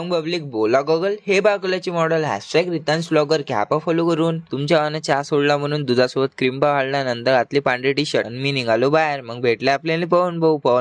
मग पब्लिक बोला गॉगल हे बागोलाची मॉडेल हॅशटॅग रितांश ब्लॉगर घ्या फॉलो करून. तुमच्या अन्न चहा सोडला म्हणून दुधासोबत क्रीम पाव हाडला, नंतर घातली पांढरी टी शर्ट आणि मी निघालो बाहेर. मग भेटले आपल्याला पवन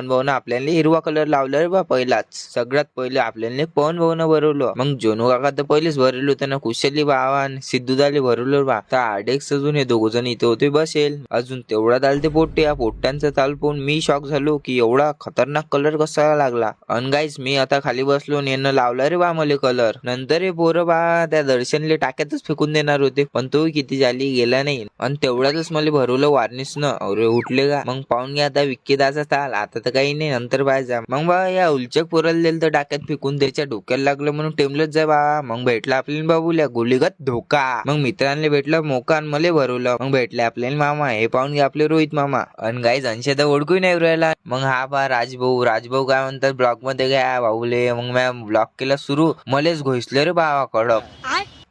भाऊन आपल्याला हिरवा कलर लावला रे बा पहिलाच. सगळ्यात पहिले आपल्याला पवन भाऊन भरवलं. मग जोनू काका तर पहिलेच भरलो, त्यांना कुशली बावा सिद्धू दाले भरवलं बा. तर आडेक्स अजून हे दोघ जण इथे होते बसेल. अजून तेवढा दाल ते पोट्टे. या पोट्ट्यांचा ताल पाहून मी शॉक झालो की एवढा खतरनाक कलर कसा लागला. अन गाईस मी आता खाली बसलो आणि यांना लावला रे बा मला कलर. नंतर हे पोरं बा त्या दर्शनले टाक्यातच फेकून देणार होते, पण तो किती झाली गेला नाही. आणि तेवढ्यातच मला भरवलं वार्निश न. अरे उठले का. मग पाहून घ्या आता विक्कीदाचा ताल. आता तर काही नाही, नंतर पाहायचा. मग बा या उलचक पोराला दिलं तर टाक्यात फेकून त्याच्या डोक्याला लागलं म्हणून टेमलच जाय बा. मग भेटला आपल्याला बाबूल्या गोलीगत धोका. मग मित्रांना भेटला मोका आणि मला भरवलं. मग भेटले आपल्याला मामा. हे पाहून घ्या आपले रोहित मामा. आणि गाईज अंशदा ओळखू नाही राहिला. मग हा बा राजभाऊ काय म्हणतात ब्लॉग मध्ये घ्या भाऊले. मग मी ब्लॉग केला सुरू. मलेच घोसले रे बाबा कडक.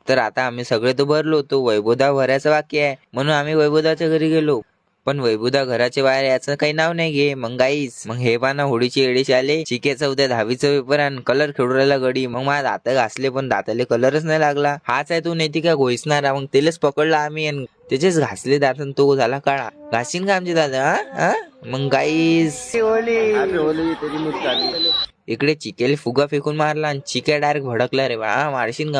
तर आता आम्ही सगळे तो भरलो होतो. वैभवदा भरायचं बाकी आहे म्हणून आम्ही वैभवदाच्या घरी गेलो. पण वैभवदा घराच्या बाहेर याचं काही नाव नाही घे. मग गाईस मग हे पाना होडीचे एडेचे आले. चिकेचा उद्या 10वीचा पेपर आणि कलर खेळू राहिला गडी. मग माझे दात घासले पण दाताले कलरच नाही लागला. हाच आहे तू नाही का घोसणारा. मग त्यालाच पकडला आम्ही आणि त्याचेच घासले दात आणि तो झाला काळा. घासीन का आमचे दादा. मग गाईस इकडे चिकेला फुगा फेकून मारला आणि चिक्या डायरेक्ट भडकला रे बा. मारशीन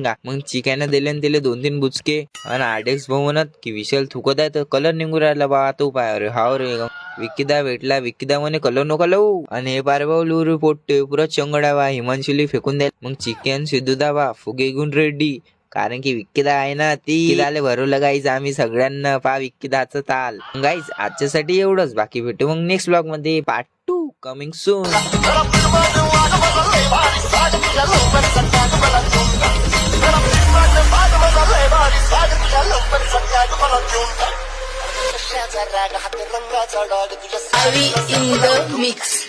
का. मग चिक्यानं दिले आणि दिले 2-3 बुचके. आणि आडेक्स भाऊ म्हणत की विशाल थुकत आहे तर कलर निघू राहिला बा. तो पाय अरे हाव रे. विक्कीदा भेटला. विक्कीदा म्हणे कलर नका लावू. आणि हे पारे भाऊ लू रे पोट्टे पुरा चंगडा बा. हिमांशुली फेकून द्या. मग चिक्यान सिद्धूदा बा फुगे घेऊन रेडी. कारण की विक्कीदा आहे ना ती दाले भरवलं गाईज आम्ही सगळ्यांना पा विक्कीदाचं ताल. गाईज आजच्यासाठी एवढंच. बाकी भेटू मग नेक्स्ट ब्लॉग मध्ये part 2 coming soon. Ivy in the mix.